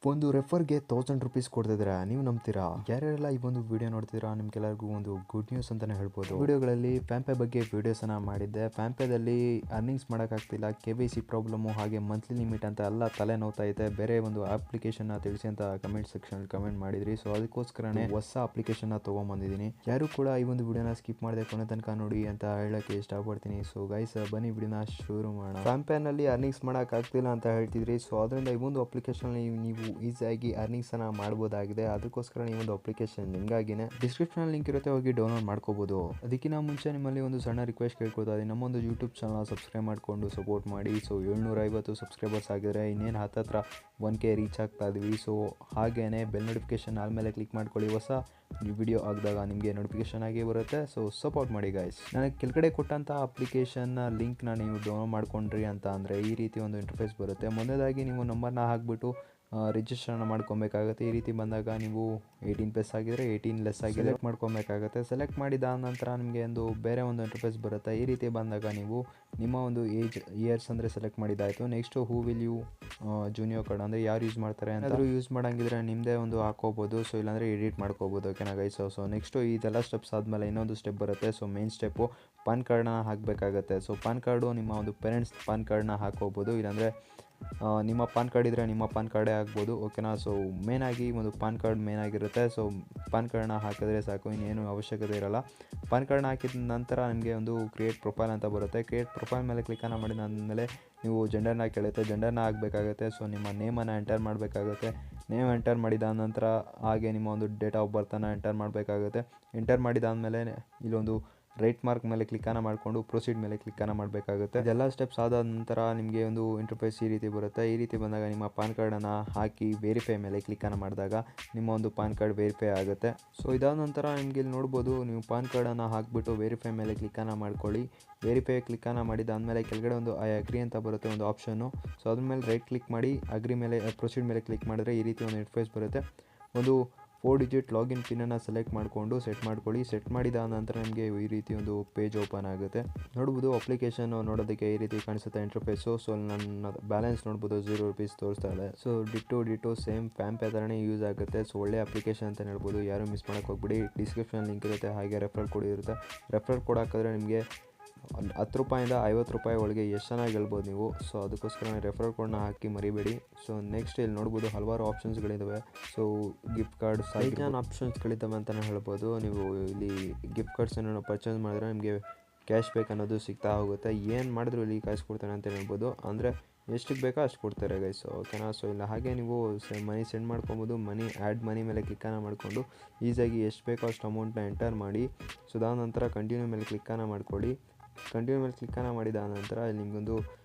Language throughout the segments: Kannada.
ಒಂದು ರೆಫರ್ಗೆ 1000 ರೂಪೀಸ್ ಕೊಡ್ತಿದ್ದೀರಾ, ನೀವು ನಂಬ್ತೀರಾ? ಯಾರ್ಯಾರೆಲ್ಲ ಈ ಒಂದು ವಿಡಿಯೋ ನೋಡ್ತಿದ್ದೀರಾ ನಿಮ್ಗೆಲ್ಲರಿಗೂ ಒಂದು ಗುಡ್ ನ್ಯೂಸ್ ಅಂತಲೇ ಹೇಳ್ಬೋದು. ವಿಡಿಯೋಗಳಲ್ಲಿ ಪ್ಯಾಂಪೆ ಬಗ್ಗೆ ವಿಡಿಯೋಸನ್ನು ಮಾಡಿದ್ದೆ. ಪ್ಯಾಂಪೆದಲ್ಲಿ ಅರ್ನಿಂಗ್ಸ್ ಮಾಡೋಕ್ಕಾಗ್ತಿಲ್ಲ, KYC ಪ್ರಾಬ್ಲಮ್ಮು, ಹಾಗೆ ಮಂತ್ಲಿ ಲಿಮಿಟ್ ಅಂತ ಎಲ್ಲ ತಲೆ ನೋವ್ತಾ ಇದೆ. ಬೇರೆ ಒಂದು ಅಪ್ಲಿಕೇಶನ್ನ ತಿಳಿಸಿ ಅಂತ ಕಮೆಂಟ್ ಸೆಕ್ಷನಲ್ಲಿ ಕಮೆಂಟ್ ಮಾಡಿದ್ರಿ. ಸೊ ಅದಕ್ಕೋಸ್ಕರನೇ ಹೊಸ ಅಪ್ಲಿಕೇಶನ್ನ ತೊಗೊಂಬಂದಿದ್ದೀನಿ. ಯಾರು ಕೂಡ ಈ ಒಂದು ವಿಡಿಯೋನ ಸ್ಕಿಪ್ ಮಾಡದೆ ಕೊನೆ ತನಕ ನೋಡಿ ಅಂತ ಹೇಳೋಕ್ಕೆ ಇಷ್ಟಪಡ್ತೀನಿ. ಸೊ ಗೈಸ್, ಬನ್ನಿ ವಿಡಿಯೋನ ಶುರು ಮಾಡೋಣ. ಪ್ಯಾಂಪೆನಲ್ಲಿ ಅರ್ನಿಂಗ್ಸ್ ಮಾಡೋಕ್ಕಾಗ್ತಿಲ್ಲ ಅಂತ ಹೇಳ್ತಿದ್ರಿ. ಸೊ ಅದರಿಂದ ಈ ಒಂದು ಅಪ್ಲಿಕೇಶನಲ್ಲಿ ನೀವು ಈಸಿಯಾಗಿ ಅರ್ನಿಂಗ್ಸನ್ನು ಮಾಡ್ಬೋದಾಗಿದೆ. ಅದಕ್ಕೋಸ್ಕರ ಈ ಒಂದು ಅಪ್ಲಿಕೇಶನ್ ನಿಮಗಾಗಿನೇ ಡಿಸ್ಕ್ರಿಪ್ಷನಲ್ಲಿ ಲಿಂಕ್ ಇರುತ್ತೆ, ಹೋಗಿ ಡೌನ್ಲೋಡ್ ಮಾಡ್ಕೋಬೋದು. ಅದಕ್ಕಿಂತ ಮುಂಚೆ ನಿಮ್ಮಲ್ಲಿ ಒಂದು ಸಣ್ಣ ರಿಕ್ವೆಸ್ಟ್ ಕೇಳ್ಕೊತಾ ಇದ್ದೀನಿ, ನಮ್ಮೊಂದು ಯೂಟ್ಯೂಬ್ ಚಾನಲ್ ಸಬ್ಸ್ಕ್ರೈಬ್ ಮಾಡಿಕೊಂಡು ಸಪೋರ್ಟ್ ಮಾಡಿ. ಸೊ 750 ಸಬ್ಸ್ಕ್ರೈಬರ್ಸ್ ಆಗಿದ್ರೆ ಇನ್ನೇನು ಹತ್ತತ್ರ 1K ರೀಚ್ ಆಗ್ತಾ ಇದ್ವಿ. ಸೊ ಹಾಗೇನೆ ಬೆಲ್ ನೋಟಿಫಿಕೇಶನ್ ಆದಮೇಲೆ ಕ್ಲಿಕ್ ಮಾಡ್ಕೊಳ್ಳಿ, ಹೊಸ ವಿಡಿಯೋ ಆಗಿದಾಗ ನಿಮಗೆ ನೋಟಿಫಿಕೇಶನ್ ಆಗಿ ಬರುತ್ತೆ. ಸೊ ಸಪೋರ್ಟ್ ಮಾಡಿ ಗೈಸ್. ನನಗೆ ಕೆಳಗಡೆ ಕೊಟ್ಟಂಥ ಅಪ್ಲಿಕೇಶನ್ನ ಲಿಂಕ್ನ ನೀವು ಡೌನ್ಲೋಡ್ ಮಾಡ್ಕೊಂಡ್ರಿ ಅಂತ ಅಂದರೆ ಈ ರೀತಿ ಒಂದು ಇಂಟರ್ಫೇಸ್ ಬರುತ್ತೆ. ಮೊದಲಾಗಿ ನೀವು ನಂಬರ್ನ ಹಾಕಿಬಿಟ್ಟು ರಿಜಿಸ್ಟ್ರನ್ನ ಮಾಡ್ಕೊಬೇಕಾಗುತ್ತೆ. ಈ ರೀತಿ ಬಂದಾಗ ನೀವು 18+ ಆಗಿದ್ರೆ 18 ಲೆಸ್ ಆಗಿ ಸೆಲೆಕ್ಟ್ ಮಾಡ್ಕೊಬೇಕಾಗುತ್ತೆ. ಸೆಲೆಕ್ಟ್ ಮಾಡಿದ ನಂತರ ನಿಮಗೆ ಒಂದು ಬೇರೆ ಒಂದು ಇಂಟರ್ಫೇಸ್ ಬರುತ್ತೆ. ಈ ರೀತಿ ಬಂದಾಗ ನೀವು ನಿಮ್ಮ ಒಂದು ಇಯರ್ಸ್ ಅಂದರೆ ಸೆಲೆಕ್ಟ್ ಮಾಡಿದ್ದಾಯಿತು. Next who will you junior card ಅಂದರೆ ಯಾರು ಯೂಸ್ ಮಾಡ್ತಾರೆ ಅಂತಾದರೂ ಯೂಸ್ ಮಾಡೋಂಗಿದ್ರೆ ನಿಮ್ಮದೇ ಒಂದು ಹಾಕೋಬೋದು. ಸೊ ಇಲ್ಲಾಂದರೆ ಎಡಿಟ್ ಮಾಡ್ಕೋಬೋದು, ಓಕೆನಾ ಗೈಸ್. ಸೊ ನೆಕ್ಸ್ಟು ಇದೆಲ್ಲ ಸ್ಟೆಪ್ಸ್ ಆದಮೇಲೆ ಇನ್ನೊಂದು ಸ್ಟೆಪ್ ಬರುತ್ತೆ. ಸೊ ಮೇನ್ ಸ್ಟೆಪ್ಪು ಪಾನ್ ಕಾರ್ಡ್ನ ಹಾಕಬೇಕಾಗತ್ತೆ. ಸೊ ಪಾನ್ ಕಾರ್ಡು ನಿಮ್ಮ ಒಂದು ಪೇರೆಂಟ್ಸ್ ಪಾನ್ ಕಾರ್ಡ್ನ ಹಾಕೋಬೋದು, ಇಲ್ಲಾಂದರೆ ನಿಮ್ಮ ಪಾನ್ ಕಾರ್ಡ್ ಇದ್ದರೆ ನಿಮ್ಮ ಪಾನ್ ಕಾರ್ಡೇ ಆಗ್ಬೋದು, ಓಕೆನಾ. ಸೊ ಮೇನಾಗಿ ಒಂದು ಪಾನ್ ಕಾರ್ಡ್ ಮೇನ್ ಆಗಿರುತ್ತೆ. ಸೊ ಪಾನ್ ಕಾರ್ಡ್ನ ಹಾಕಿದ್ರೆ ಸಾಕು, ಇನ್ನೇನು ಅವಶ್ಯಕತೆ ಇರೋಲ್ಲ. ಪಾನ್ ಕಾರ್ಡ್ನ ಹಾಕಿದ ನಂತರ ನಿಮಗೆ ಒಂದು ಕ್ರಿಯೇಟ್ ಪ್ರೊಫೈಲ್ ಅಂತ ಬರುತ್ತೆ. ಕ್ರಿಯೇಟ್ ಪ್ರೊಫೈಲ್ ಮೇಲೆ ಕ್ಲಿಕ್ಕನ್ನು ಮಾಡಿದಾದಮೇಲೆ ನೀವು ಜೆಂಡರ್ನ ಕೇಳುತ್ತೆ, ಜೆಂಡರ್ನ ಹಾಕಬೇಕಾಗುತ್ತೆ. ಸೊ ನಿಮ್ಮ ನೇಮನ್ನು ಎಂಟರ್ ಮಾಡಬೇಕಾಗುತ್ತೆ. ನೇಮ್ ಎಂಟರ್ ಮಾಡಿದ ನಂತರ ಹಾಗೆ ನಿಮ್ಮ ಒಂದು ಡೇಟ್ ಆಫ್ ಬರ್ತನ್ನು ಎಂಟರ್ ಮಾಡಬೇಕಾಗುತ್ತೆ. ಎಂಟರ್ ಮಾಡಿದಾದಮೇಲೆ ಇಲ್ಲೊಂದು ರೈಟ್ ಮಾರ್ಕ್ ಮೇಲೆ ಕ್ಲಿಕ್ಕನ್ನು ಮಾಡಿಕೊಂಡು ಪ್ರೊಸೀಡ್ ಮೇಲೆ ಕ್ಲಿಕ್ಕನ್ನು ಮಾಡಬೇಕಾಗುತ್ತೆ. ಇದೆಲ್ಲ ಸ್ಟೆಪ್ಸ್ ಆದ ನಂತರ ನಿಮಗೆ ಒಂದು ಇಂಟರ್ಫೇಸ್ ಈ ರೀತಿ ಬರುತ್ತೆ. ಈ ರೀತಿ ಬಂದಾಗ ನಿಮ್ಮ ಪಾನ್ ಕಾರ್ಡನ್ನು ಹಾಕಿ ವೆರಿಫೈ ಮೇಲೆ ಕ್ಲಿಕ್ಕನ್ನು ಮಾಡಿದಾಗ ನಿಮ್ಮ ಒಂದು ಪಾನ್ ಕಾರ್ಡ್ ವೆರಿಫೈ ಆಗುತ್ತೆ. ಸೊ ಇದಾದ ನಂತರ ನಿಮಗೆ ಇಲ್ಲಿ ನೋಡ್ಬೋದು, ನೀವು ಪಾನ್ ಕಾರ್ಡನ್ನು ಹಾಕಿಬಿಟ್ಟು ವೆರಿಫೈ ಮೇಲೆ ಕ್ಲಿಕ್ಕನ್ನು ಮಾಡ್ಕೊಳ್ಳಿ. ವೆರಿಫೈ ಕ್ಲಿಕ್ಕನ್ನು ಮಾಡಿದಾದಮೇಲೆ ಕೆಳಗಡೆ ಒಂದು ಐ ಅಗ್ರಿ ಅಂತ ಬರುತ್ತೆ ಒಂದು ಆಪ್ಷನ್ನು. ಸೊ ಅದ್ರ ಮೇಲೆ ರೈಟ್ ಕ್ಲಿಕ್ ಮಾಡಿ ಅಗ್ರಿ ಮೇಲೆ ಪ್ರೊಸೀಡ್ ಮೇಲೆ ಕ್ಲಿಕ್ ಮಾಡಿದ್ರೆ ಈ ರೀತಿ ಒಂದು ಇಂಟರ್ಫೇಸ್ ಬರುತ್ತೆ. ಒಂದು 4 ಡಿಜಿಟ್ ಲಾಗಿನ್ ಪಿನ್ನನ್ನು ಸೆಲೆಕ್ಟ್ ಮಾಡಿಕೊಂಡು ಸೆಟ್ ಮಾಡ್ಕೊಳ್ಳಿ. ಸೆಟ್ ಮಾಡಿದ ನಂತರ ನಿಮಗೆ ಈ ರೀತಿ ಒಂದು ಪೇಜ್ ಓಪನ್ ಆಗುತ್ತೆ. ನೋಡ್ಬೋದು ಅಪ್ಲಿಕೇಶನ್ ನೋಡೋದಕ್ಕೆ ಈ ರೀತಿ ಕಾಣಿಸುತ್ತೆ ಇಂಟರ್ಫೇಸು. ಸೊ ನನ್ನ ಬ್ಯಾಲೆನ್ಸ್ ನೋಡ್ಬೋದು 0 ರೂಪೀಸ್ ತೋರಿಸ್ತಾ ಇದೆ. ಸೊ ಡಿಟೋ ಸೇಮ್ ಪ್ಯಾಂಪೆ ಥರನೇ ಯೂಸ್ ಆಗುತ್ತೆ. ಸೊ ಒಳ್ಳೆ ಅಪ್ಲಿಕೇಶನ್ ಅಂತ ಹೇಳ್ಬೋದು, ಯಾರು ಮಿಸ್ ಮಾಡೋಕ್ಕೆ ಹೋಗ್ಬಿಡಿ. ಡಿಸ್ಕ್ರಿಪ್ಷನ್ ಲಿಂಕ್ ಇರುತ್ತೆ, ಹಾಗೆ ರೆಫರಲ್ ಕೋಡ್ ಇರುತ್ತೆ. ರೆಫರಲ್ ಕೋಡ್ ಹಾಕಿದ್ರೆ ನಿಮಗೆ 10 ರೂಪಾಯಿಂದ 50 ರೂಪಾಯಿ ಒಳಗೆ ಎಷ್ಟು ಚೆನ್ನಾಗಿ ಗೆಲ್ಬೋದು ನೀವು. ಸೊ ಅದಕ್ಕೋಸ್ಕರ ರೆಫರಲ್ ಕೋಡ್ನ ಹಾಕಿ ಮರಿಬೇಡಿ. ಸೊ ನೆಕ್ಸ್ಟ್ ಇಲ್ಲಿ ನೋಡ್ಬೋದು ಹಲವಾರು ಆಪ್ಷನ್ಸ್ಗಳಿದ್ದಾವೆ. ಸೊ ಗಿಫ್ಟ್ ಕಾರ್ಡ್ಸ್ ಆಪ್ಷನ್ಸ್ಗಳಿದ್ದಾವೆ ಅಂತಲೇ ಹೇಳ್ಬೋದು. ನೀವು ಇಲ್ಲಿ ಗಿಫ್ಟ್ ಕಾರ್ಡ್ಸನ್ನು ಪರ್ಚೇಸ್ ಮಾಡಿದ್ರೆ ನಿಮಗೆ ಕ್ಯಾಶ್ ಬ್ಯಾಕ್ ಅನ್ನೋದು ಸಿಗ್ತಾ ಹೋಗುತ್ತೆ. ಏನು ಮಾಡಿದ್ರು ಇಲ್ಲಿ ಕಾಸು ಕೊಡ್ತಾರೆ ಅಂತ ಹೇಳ್ಬೋದು, ಅಂದರೆ ಎಷ್ಟಕ್ಕೆ ಬೇಕೋ ಅಷ್ಟು ಕೊಡ್ತಾರೆ ಗೈಸ್, ಓಕೆನಾ. ಸೊ ಇಲ್ಲ ಹಾಗೆ ನೀವು ಮನಿ ಸೆಂಡ್ ಮಾಡ್ಕೊಬೋದು. ಆ್ಯಡ್ ಮನಿ ಮೇಲೆ ಕ್ಲಿಕ್ಕನ್ನು ಮಾಡಿಕೊಂಡು ಈಸಿಯಾಗಿ ಎಷ್ಟು ಬೇಕೋ ಅಷ್ಟು ಅಮೌಂಟ್ನ ಎಂಟರ್ ಮಾಡಿ. ಸೊ ಅದಾದ ನಂತರ ಕಂಟಿನ್ಯೂ ಮೇಲೆ ಕ್ಲಿಕ್ಕನ್ನು ಮಾಡ್ಕೊಳ್ಳಿ. ಕಂಟಿನ್ಯೂ ಮೇಲೆ ಕ್ಲಿಕ್ಕನ್ನು ಮಾಡಿದ ನಂತರ ಇಲ್ಲಿ ನಿಮಗೊಂದು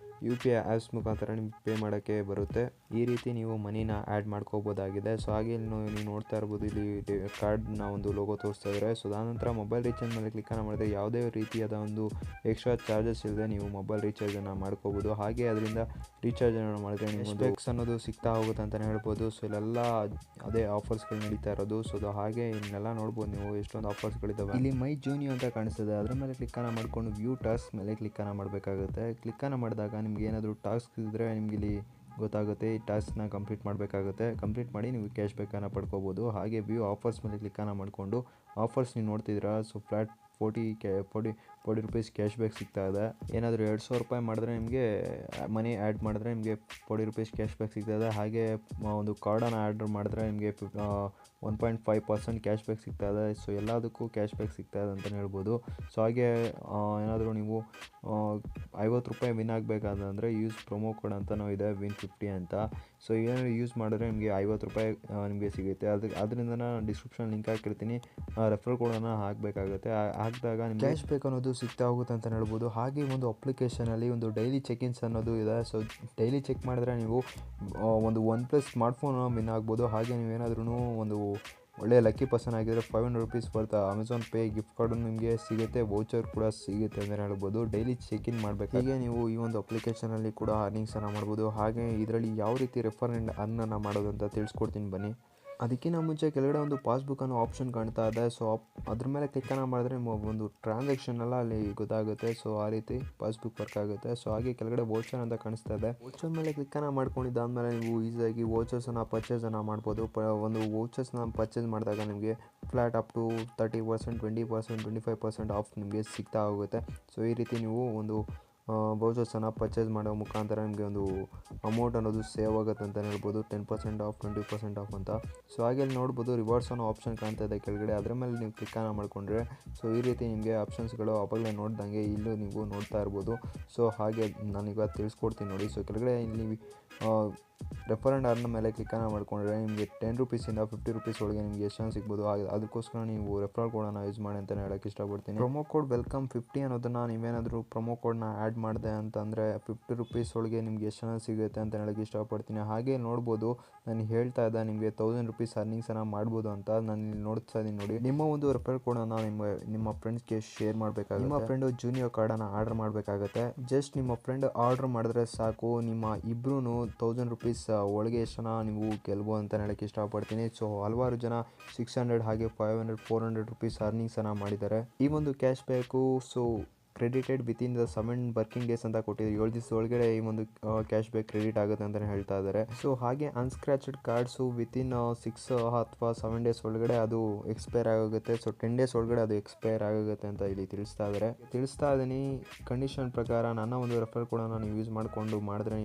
UPI ಆ್ಯಪ್ಸ್ ಮುಖಾಂತರ ನಿಮ್ಗೆ ಪೇ ಮಾಡೋಕ್ಕೆ ಬರುತ್ತೆ. ಈ ರೀತಿ ನೀವು ಮನಿನ ಆ್ಯಡ್ ಮಾಡ್ಕೋಬೋದಾಗಿದೆ. ಸೊ ಹಾಗೆ ಇಲ್ಲಿ ನೀವು ನೋಡ್ತಾ ಇರ್ಬೋದು, ಇಲ್ಲಿ ಕಾರ್ಡ್ನ ಒಂದು ಲೋಗೋ ತೋರಿಸ್ತಾ ಇದ್ದಾರೆ. ಸೊ ಅದಾನಂತರ ಮೊಬೈಲ್ ರೀಚಾರ್ಜ್ ಮೇಲೆ ಕ್ಲಿಕ್ಕನ್ನು ಮಾಡಿದ್ರೆ ಯಾವುದೇ ರೀತಿಯಾದ ಒಂದು ಎಕ್ಸ್ಟ್ರಾ ಚಾರ್ಜಸ್ ಇಲ್ಲದೆ ನೀವು ಮೊಬೈಲ್ ರೀಚಾರ್ಜನ್ನು ಮಾಡ್ಕೋಬೋದು. ಹಾಗೆ ಅದರಿಂದ ರೀಚಾರ್ಜನ್ನು ಮಾಡಿದ್ರೆ ನಿಮಗೆ ಬೆಕ್ಸ್ ಅನ್ನೋದು ಸಿಗ್ತಾ ಹೋಗುತ್ತೆ ಅಂತಲೇ ಹೇಳ್ಬೋದು. ಸೊ ಇಲ್ಲೆಲ್ಲ ಅದೇ ಆಫರ್ಸ್ಗಳು ನಡೀತಾ ಇರೋದು. ಸೊ ಹಾಗೆ ಇನ್ನೆಲ್ಲ ನೋಡ್ಬೋದು ನೀವು, ಎಷ್ಟೊಂದು ಆಫರ್ಸ್ಗಳಿದ್ದಾವೆ. ಇಲ್ಲಿ ಮೈ ಜೂನಿಯರ್ ಅಂತ ಕಾಣಿಸ್ತದೆ, ಅದ್ರ ಮೇಲೆ ಕ್ಲಿಕ್ಕನ್ನು ಮಾಡಿಕೊಂಡು ವ್ಯೂ ಟಾಸ್ಕ್ ಮೇಲೆ ಕ್ಲಿಕ್ಕನ್ನು ಮಾಡಬೇಕಾಗುತ್ತೆ. ಕ್ಲಿಕ್ಕನ್ನು ಮಾಡಿದಾಗ ನಿಮ್ಗೆ ಏನಾದರೂ ಟಾಸ್ಕ್ ಇದ್ದರೆ ನಿಮ್ಗೆ ಇಲ್ಲಿ ಗೊತ್ತಾಗುತ್ತೆ. ಈ ಟಾಸ್ಕ್ನ ಕಂಪ್ಲೀಟ್ ಮಾಡಬೇಕಾಗುತ್ತೆ. ಕಂಪ್ಲೀಟ್ ಮಾಡಿ ನೀವು ಕ್ಯಾಶ್ ಬ್ಯಾಕನ್ನು ಪಡ್ಕೋಬೋದು. ಹಾಗೆ ವ್ಯೂ ಆಫರ್ಸ್ ಮೇಲೆ ಕ್ಲಿಕ್ಕನ್ನು ಮಾಡಿಕೊಂಡು ಆಫರ್ಸ್ ನೀವು ನೋಡ್ತಿದ್ದೀರಾ. So flat 40 rupees cash back ಸಿಗ್ತಾ ಇದೆ. ಏನಾದರೂ 200 ರೂಪಾಯಿ ಮಾಡಿದ್ರೆ ನಿಮಗೆ ಮನಿ ಆ್ಯಡ್ ಮಾಡಿದ್ರೆ ನಿಮಗೆ 40 ರೂಪೀಸ್ ಕ್ಯಾಶ್ ಬ್ಯಾಕ್ ಸಿಗ್ತಾಯಿದೆ. ಹಾಗೆ ಒಂದು ಕಾರ್ಡನ್ನು ಆರ್ಡರ್ ಮಾಡಿದ್ರೆ ನಿಮಗೆ 1.5% ಕ್ಯಾಶ್ ಬ್ಯಾಕ್ ಸಿಗ್ತಾ ಇದೆ. ಸೊ ಎಲ್ಲದಕ್ಕೂ ಕ್ಯಾಶ್ ಬ್ಯಾಕ್ ಸಿಗ್ತಾ ಇದೆ ಅಂತಲೇ ಹೇಳ್ಬೋದು. ಸೊ ಹಾಗೆ ಏನಾದರೂ ನೀವು 50 ರೂಪಾಯಿ ವಿನ್ ಆಗಬೇಕಾದಂದರೆ ಯೂಸ್ ಪ್ರೊಮೋ ಕೋಡ್ ಅಂತಲೂ ಇದೆ, win50 ಅಂತ. ಸೊ ಏನಾದರೂ ಯೂಸ್ ಮಾಡಿದ್ರೆ ನಿಮಗೆ 50 ರೂಪಾಯಿ ನಿಮಗೆ ಸಿಗುತ್ತೆ. ಅದರಿಂದ ನಾನು ಡಿಸ್ಕ್ರಿಪ್ಷನ್ ಲಿಂಕ್ ಹಾಕಿರ್ತೀನಿ, ರೆಫರಲ್ ಕೋಡನ್ನು ಹಾಕಬೇಕಾಗುತ್ತೆ. ಹಾಕಿದಾಗ ನಿಮಗೆ ಕ್ಯಾಶ್ ಬ್ಯಾಕ್ ಅನ್ನೋದು ಸಿಗ್ತಾ ಹೋಗುತ್ತೆ ಅಂತ ಹೇಳ್ಬೋದು. ಹಾಗೆ ಒಂದು ಅಪ್ಲಿಕೇಶನಲ್ಲಿ ಒಂದು ಡೈಲಿ ಚೆಕ್-ಇನ್ಸ್ ಅನ್ನೋದು ಇದೆ. ಸೊ ಡೈಲಿ ಚೆಕ್ ಮಾಡಿದ್ರೆ ನೀವು ಒಂದು OnePlus ಸ್ಮಾರ್ಟ್ಫೋನ್ ವಿನ್ ಆಗ್ಬೋದು. ಹಾಗೆ ನೀವೇನಾದ್ರೂ ಒಂದು ಒಳ್ಳೆಯ ಲಕ್ಕಿ ಪರ್ಸನ್ ಆಗಿದ್ದರೆ 500 rupees worth Amazon pay gift card ನಿಮಗೆ ಸಿಗುತ್ತೆ, ವೌಚರ್ ಕೂಡ ಸಿಗುತ್ತೆ ಅಂತ ಹೇಳ್ಬೋದು. ಡೈಲಿ ಚೆಕ್-ಇನ್ ಮಾಡಬೇಕು. ಹಾಗೆ ನೀವು ಈ ಒಂದು ಅಪ್ಲಿಕೇಶನಲ್ಲಿ ಕೂಡ ಅರ್ನಿಂಗ್ಸನ್ನು ಮಾಡ್ಬೋದು. ಹಾಗೆ ಇದರಲ್ಲಿ ಯಾವ ರೀತಿ ರೆಫರ್ ಆ್ಯಂಡ್ ಅರ್ನನ್ನು ಮಾಡೋದು ಅಂತ ತಿಳಿಸ್ಕೊಡ್ತೀನಿ ಬನ್ನಿ. ಅದಕ್ಕಿಂತ ಮುಂಚೆ ಕೆಳಗಡೆ ಒಂದು ಪಾಸ್ಬುಕ್ ಅನ್ನೋ ಆಪ್ಷನ್ ಕಾಣ್ತಾ ಇದೆ. ಸೊ ಅದ್ರ ಮೇಲೆ ಕ್ಲಿಕ್ಕನ್ನು ಮಾಡಿದ್ರೆ ನಿಮ್ಮ ಒಂದು ಟ್ರಾನ್ಸಾಕ್ಷನ್ ಎಲ್ಲ ಅಲ್ಲಿ ಗೊತ್ತಾಗುತ್ತೆ. ಸೊ ಆ ರೀತಿ ಪಾಸ್ಬುಕ್ ವರ್ಕ್ ಆಗುತ್ತೆ. ಸೊ ಹಾಗೆ ಕೆಳಗಡೆ ವೋಚರ್ ಅಂತ ಕಾಣಿಸ್ತಾ ಇದೆ. ವೋಚರ್ ಮೇಲೆ ಕ್ಲಿಕ್ಕನ್ನು ಮಾಡ್ಕೊಂಡಿದ್ದಾದಮೇಲೆ ನೀವು ಈಸಿಯಾಗಿ ವೋಚರ್ಸನ್ನು ಪರ್ಚೇಸನ್ನು ಮಾಡ್ಬೋದು. ಒಂದು ವೋಚರ್ಸ್ನ ಪರ್ಚೇಸ್ ಮಾಡಿದಾಗ ನಿಮಗೆ ಫ್ಲ್ಯಾಟ್ ಅಪ್ ಟು 30%, 20%, 25% ಆಫ್ ನಿಮಗೆ ಸಿಗ್ತಾ ಹೋಗುತ್ತೆ. ಸೊ ಈ ರೀತಿ ನೀವು ಒಂದು ವೋಚರ್ಸನ್ನು ಪರ್ಚೇಸ್ ಮಾಡೋ ಮುಖಾಂತರ ನಿಮಗೆ ಒಂದು ಅಮೌಂಟ್ ಅನ್ನೋದು ಸೇವ್ ಆಗುತ್ತೆ ಅಂತಲೇ ಹೇಳ್ಬೋದು. 10% ಆಫ್, 20% ಆಫ್ ಅಂತ. ಸೊ ಹಾಗೆ ಅಲ್ಲಿ ನೋಡ್ಬೋದು ರಿವಾರ್ಡ್ಸ್ ಅನ್ನೋ ಆಪ್ಷನ್ ಕಾಣ್ತಾ ಇದೆ ಕೆಳಗಡೆ, ಅದರ ಮೇಲೆ ನೀವು ಕ್ಲಿಕ್ಕನ್ನು ಮಾಡಿಕೊಂಡ್ರೆ ಸೊ ಈ ರೀತಿ ನಿಮಗೆ ಆಪ್ಷನ್ಸ್ಗಳು ಆವಾಗಲೇ ನೋಡ್ದಂಗೆ ಇಲ್ಲೂ ನೀವು ನೋಡ್ತಾ ಇರ್ಬೋದು. ಸೊ ಹಾಗೆ ನಾನೀಗ ತಿಳಿಸ್ಕೊಡ್ತೀನಿ ನೋಡಿ. ಸೊ ಕೆಳಗಡೆ ಇಲ್ಲಿ ರೆಫರ್ ಆ್ಯಂಡ್ ಅರ್ನ್ ಮೇಲೆ ಕ್ಲಿಕ್ಕನ್ನು ಮಾಡಿಕೊಂಡ್ರೆ ನಿಮಗೆ 10 ರೂಪೀಸಿಂದ 50 ರೂಪೀಸ್ ಒಳಗೆ ನಿಮಗೆ ಎಷ್ಟು ಜನ ಸಿಗ್ಬೋದು. ಅದಕ್ಕೋಸ್ಕರ ನೀವು ರೆಫರಲ್ ಕೋಡನ್ನು ಯೂಸ್ ಮಾಡಿ ಅಂತಲೇ ಹೇಳೋಕ್ಕೆ ಇಷ್ಟಪಡ್ತೀನಿ. ಪ್ರೊಮೋ ಕೋಡ್ ವೆಲ್ಕಮ್ 50 ಅನ್ನೋದನ್ನು ನೀವೇನಾದರೂ ಪ್ರೊಮೋ ಕೋಡ್ನ ಆ್ಯಡ್ ಮಾಡಿದೆ ಅಂತಂದರೆ 50 ರೂಪೀಸ್ ಒಳಗೆ ನಿಮಗೆ ಎಷ್ಟು ಜನ ಸಿಗುತ್ತೆ ಅಂತ ಹೇಳೋಕ್ಕೆ ಇಷ್ಟಪಡ್ತೀನಿ. ಹಾಗೆ ನೋಡ್ಬೋದು ನಾನು ಹೇಳ್ತಾ ಇದ್ದೆ ನಿಮಗೆ 1000 ರೂಪೀಸ್ ಅರ್ನಿಂಗ್ಸನ್ನು ಮಾಡ್ಬೋದು ಅಂತ. ನಾನು ಇಲ್ಲಿ ನೋಡ್ತಾ ಇದ್ದೀನಿ ನೋಡಿ. ನಿಮ್ಮ ಒಂದು ರೆಫರಲ್ ಕೋಡನ್ನು ನಿಮ್ಮ ಫ್ರೆಂಡ್ಸ್ಗೆ ಶೇರ್ ಮಾಡಬೇಕಾಗುತ್ತೆ. ನಿಮ್ಮ ಫ್ರೆಂಡು ಜೂನಿಯರ್ ಕಾರ್ಡನ್ನು ಆರ್ಡರ್ ಮಾಡಬೇಕಾಗುತ್ತೆ. ಜಸ್ಟ್ ನಿಮ್ಮ ಫ್ರೆಂಡ್ ಆರ್ಡರ್ ಮಾಡಿದ್ರೆ ಸಾಕು, ನಿಮ್ಮ ಇಬ್ಬರೂ 1000 ರೂಪೀಸ್ ಒಳಗೆ ಎಷ್ಟು ಜನ ನೀವು ಗೆಲ್ಬೋದು ಅಂತ ಹೇಳೋಕ್ಕೆ ಇಷ್ಟಪಡ್ತೀನಿ. ಸೊ ಹಲವಾರು ಜನ 600 ಹಾಗೆ 500, 400 ರೂಪೀಸ್ ಅರ್ನಿಂಗ್ಸನ್ನು ಮಾಡಿದ್ದಾರೆ. ಈ ಒಂದು cash back so credited within the 7 working days ಅಂತ ಕೊಟ್ಟಿದ್ದಾರೆ. 7 ದಿವಸ ಒಳಗಡೆ ಈ ಒಂದು ಕ್ಯಾಶ್ ಬ್ಯಾಕ್ ಕ್ರೆಡಿಟ್ ಆಗುತ್ತೆ ಅಂತಲೇ ಹೇಳ್ತಾ ಇದ್ದಾರೆ. ಸೊ ಹಾಗೆ ಅನ್ಸ್ಕ್ರ್ಯಾಚಡ್ ಕಾರ್ಡ್ಸು ವಿತಿನ್ 6 ಅಥವಾ 7 ಡೇಸ್ ಒಳಗಡೆ ಅದು ಎಕ್ಸ್ಪೈರ್ ಆಗೋಗುತ್ತೆ. ಸೊ 10 ಡೇಸ್ ಒಳಗಡೆ ಅದು ಎಕ್ಸ್ಪೈರ್ ಆಗೋಗುತ್ತೆ ಅಂತ ಇಲ್ಲಿ ತಿಳಿಸ್ತಾ ಇದ್ದೀನಿ. ಕಂಡೀಷನ್ ಪ್ರಕಾರ ನನ್ನ ಒಂದು ರೆಫರ್ ಕೂಡ ನಾನು ಯೂಸ್ ಮಾಡಿಕೊಂಡು ಮಾಡಿದ್ರೆ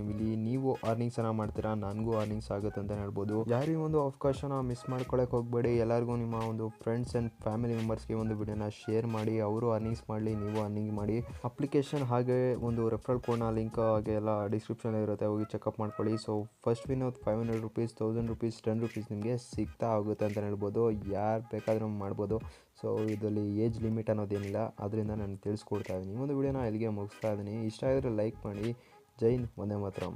ನೀವು ಅರ್ನಿಂಗ್ಸನ್ನು ಮಾಡ್ತೀರಾ, ನನಗೂ ಅರ್ನಿಂಗ್ಸ್ ಆಗುತ್ತೆ ಅಂತ ಹೇಳ್ಬೋದು. ಯಾರು ಈ ಒಂದು ಅವಕಾಶನ ಮಿಸ್ ಮಾಡ್ಕೊಳ್ಳೋಕೆ ಹೋಗಬೇಡಿ. ಎಲ್ಲರಿಗೂ ನಿಮ್ಮ ಒಂದು ಫ್ರೆಂಡ್ಸ್ ಆ್ಯಂಡ್ ಫ್ಯಾಮಿಲಿ ಮೆಂಬರ್ಸ್ಗೆ ಒಂದು ವಿಡಿಯೋನ ಶೇರ್ ಮಾಡಿ, ಅವರು ಅರ್ನಿಂಗ್ಸ್ ಮಾಡಲಿ, ನೀವು ಅರ್ನಿಂಗ್ ಮಾಡಿ. ಅಪ್ಲಿಕೇಶನ್ ಹಾಗೆ ಒಂದು ರೆಫರಲ್ ಕೋಡ್ನ ಲಿಂಕ್ ಹಾಗೆ ಎಲ್ಲ ಡಿಸ್ಕ್ರಿಪ್ಷನ್ ಇರುತ್ತೆ, ಹೋಗಿ ಚೆಕಪ್ ಮಾಡ್ಕೊಳ್ಳಿ. So first win 500 rupees, 1000 rupees, 10 rupees ನಿಮಗೆ ಸಿಗ್ತಾ ಹೋಗುತ್ತೆ ಅಂತ ಹೇಳ್ಬೋದು. ಯಾರು ಬೇಕಾದರೂ ಮಾಡ್ಬೋದು. ಸೊ ಇದರಲ್ಲಿ ಏಜ್ ಲಿಮಿಟ್ ಅನ್ನೋದೇನಿಲ್ಲ, ಅದರಿಂದ ನಾನು ತಿಳಿಸ್ಕೊಡ್ತಾ ಇದ್ದೀನಿ. ಈ ಒಂದು ವಿಡಿಯೋನ ಇಲ್ಲಿಗೆ ಮುಗಿಸ್ತಾ ಇದ್ದೀನಿ. ಇಷ್ಟ ಆಗಿದ್ರೆ ಲೈಕ್ ಮಾಡಿ. ಜೈ ಹಿಂದ್, ವಂದೇ ಮಾತರಂ.